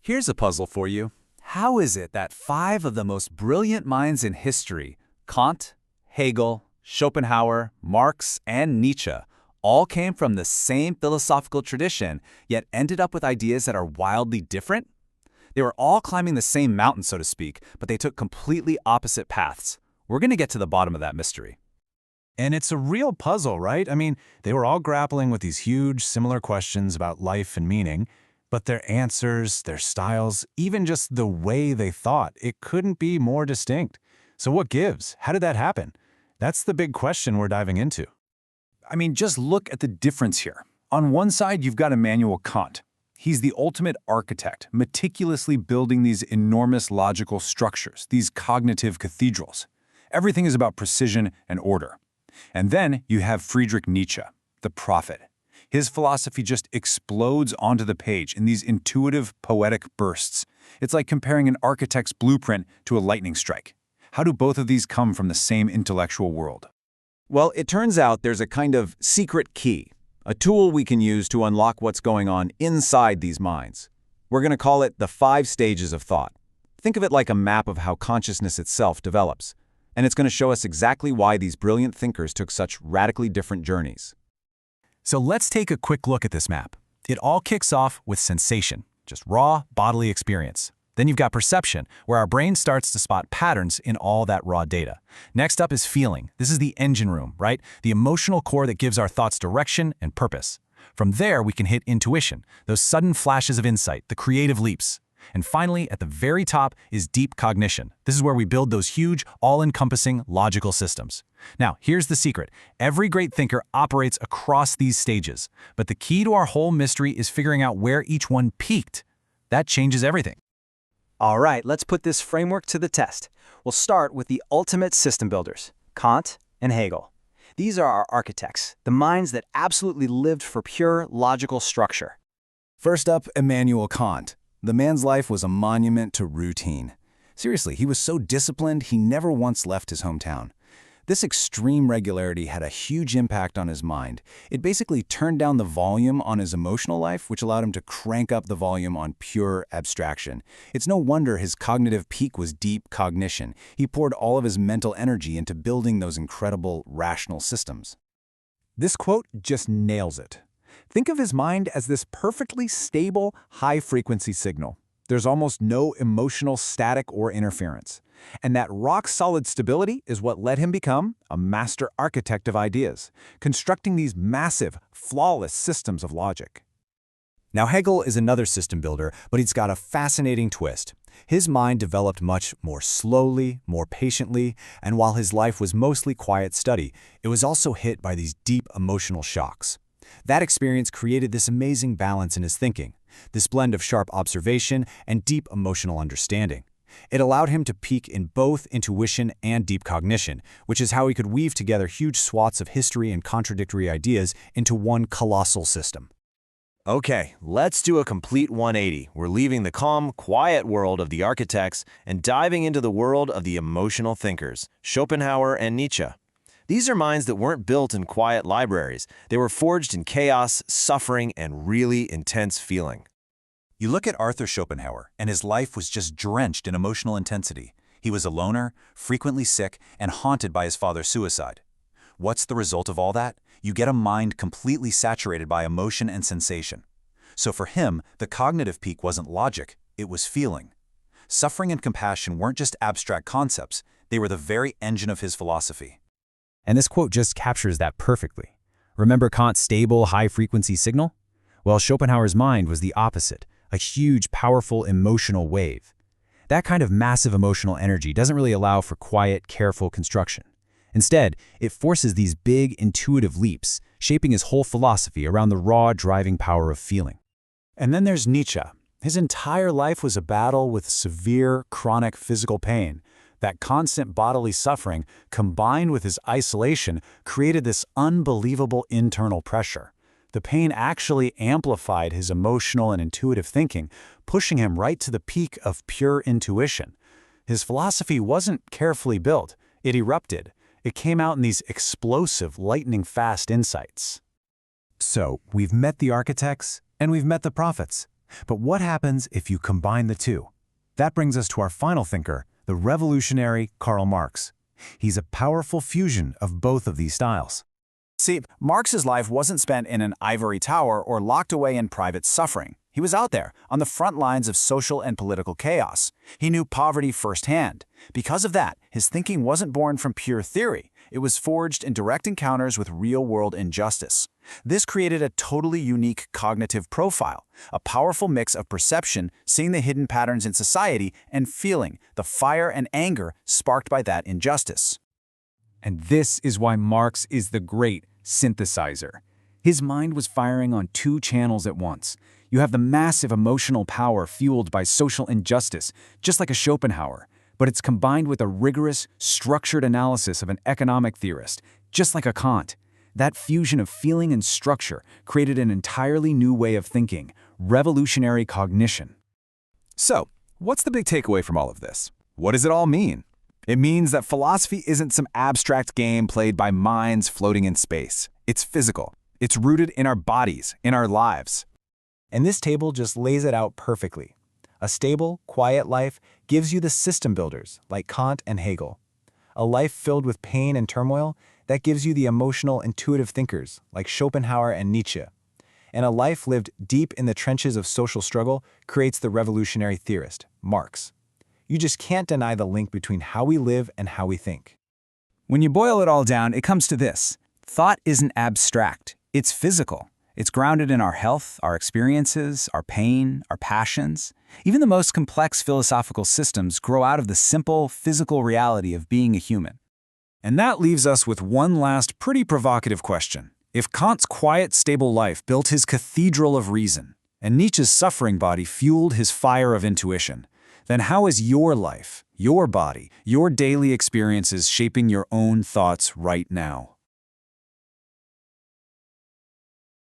Here's a puzzle for you. How is it that five of the most brilliant minds in history, Kant, Hegel, Schopenhauer, Marx, and Nietzsche, all came from the same philosophical tradition, yet ended up with ideas that are wildly different? They were all climbing the same mountain, so to speak, but they took completely opposite paths. We're going to get to the bottom of that mystery. And it's a real puzzle, right? I mean, they were all grappling with these huge, similar questions about life and meaning, but their answers, their styles, even just the way they thought, it couldn't be more distinct. So what gives? How did that happen? That's the big question we're diving into. I mean, just look at the difference here. On one side, you've got Immanuel Kant. He's the ultimate architect, meticulously building these enormous logical structures, these cognitive cathedrals. Everything is about precision and order. And then you have Friedrich Nietzsche, the prophet. His philosophy just explodes onto the page in these intuitive, poetic bursts. It's like comparing an architect's blueprint to a lightning strike. How do both of these come from the same intellectual world? Well, it turns out there's a kind of secret key, a tool we can use to unlock what's going on inside these minds. We're going to call it the 5 stages of thought. Think of it like a map of how consciousness itself develops. And it's going to show us exactly why these brilliant thinkers took such radically different journeys. So let's take a quick look at this map. It all kicks off with sensation, just raw bodily experience. Then you've got perception, where our brain starts to spot patterns in all that raw data. Next up is feeling. This is the engine room, right? The emotional core that gives our thoughts direction and purpose. From there, we can hit intuition, those sudden flashes of insight, the creative leaps. And finally, at the very top is deep cognition. This is where we build those huge, all-encompassing logical systems. Now, here's the secret. Every great thinker operates across these stages. But the key to our whole mystery is figuring out where each one peaked. That changes everything. All right, let's put this framework to the test. We'll start with the ultimate system builders, Kant and Hegel. These are our architects, the minds that absolutely lived for pure logical structure. First up, Immanuel Kant. The man's life was a monument to routine. Seriously, he was so disciplined, he never once left his hometown. This extreme regularity had a huge impact on his mind. It basically turned down the volume on his emotional life, which allowed him to crank up the volume on pure abstraction. It's no wonder his cognitive peak was deep cognition. He poured all of his mental energy into building those incredible rational systems. This quote just nails it. Think of his mind as this perfectly stable, high-frequency signal. There's almost no emotional static or interference. And that rock-solid stability is what let him become a master architect of ideas, constructing these massive, flawless systems of logic. Now, Hegel is another system builder, but he's got a fascinating twist. His mind developed much more slowly, more patiently, and while his life was mostly quiet study, it was also hit by these deep emotional shocks. That experience created this amazing balance in his thinking, this blend of sharp observation and deep emotional understanding. It allowed him to peak in both intuition and deep cognition, which is how he could weave together huge swaths of history and contradictory ideas into one colossal system. Okay, let's do a complete 180. We're leaving the calm, quiet world of the architects and diving into the world of the emotional thinkers, Schopenhauer and Nietzsche. These are minds that weren't built in quiet libraries. They were forged in chaos, suffering, and really intense feeling. You look at Arthur Schopenhauer, and his life was just drenched in emotional intensity. He was a loner, frequently sick, and haunted by his father's suicide. What's the result of all that? You get a mind completely saturated by emotion and sensation. So for him, the cognitive peak wasn't logic, it was feeling. Suffering and compassion weren't just abstract concepts, they were the very engine of his philosophy. And this quote just captures that perfectly. Remember Kant's stable, high-frequency signal? Well, Schopenhauer's mind was the opposite, a huge, powerful emotional wave. That kind of massive emotional energy doesn't really allow for quiet, careful construction. Instead, it forces these big, intuitive leaps, shaping his whole philosophy around the raw, driving power of feeling. And then there's Nietzsche. His entire life was a battle with severe, chronic physical pain. That constant bodily suffering, combined with his isolation, created this unbelievable internal pressure. The pain actually amplified his emotional and intuitive thinking, pushing him right to the peak of pure intuition. His philosophy wasn't carefully built. It erupted. It came out in these explosive, lightning-fast insights. So, we've met the architects, and we've met the prophets. But what happens if you combine the two? That brings us to our final thinker, the revolutionary Karl Marx. He's a powerful fusion of both of these styles. See, Marx's life wasn't spent in an ivory tower or locked away in private suffering. He was out there, on the front lines of social and political chaos. He knew poverty firsthand. Because of that, his thinking wasn't born from pure theory. It was forged in direct encounters with real-world injustice. This created a totally unique cognitive profile, a powerful mix of perception, seeing the hidden patterns in society, and feeling the fire and anger sparked by that injustice. And this is why Marx is the great synthesizer. His mind was firing on two channels at once. You have the massive emotional power fueled by social injustice, just like a Schopenhauer, but it's combined with a rigorous, structured analysis of an economic theorist, just like a Kant. That fusion of feeling and structure created an entirely new way of thinking, revolutionary cognition. So, what's the big takeaway from all of this? What does it all mean? It means that philosophy isn't some abstract game played by minds floating in space. It's physical. It's rooted in our bodies, in our lives. And this table just lays it out perfectly. A stable, quiet life gives you the system builders, like Kant and Hegel. A life filled with pain and turmoil, that gives you the emotional, intuitive thinkers, like Schopenhauer and Nietzsche. And a life lived deep in the trenches of social struggle creates the revolutionary theorist, Marx. You just can't deny the link between how we live and how we think. When you boil it all down, it comes to this. Thought isn't abstract, it's physical. It's grounded in our health, our experiences, our pain, our passions. Even the most complex philosophical systems grow out of the simple, physical reality of being a human. And that leaves us with one last pretty provocative question. If Kant's quiet, stable life built his cathedral of reason, and Nietzsche's suffering body fueled his fire of intuition, then how is your life, your body, your daily experiences shaping your own thoughts right now?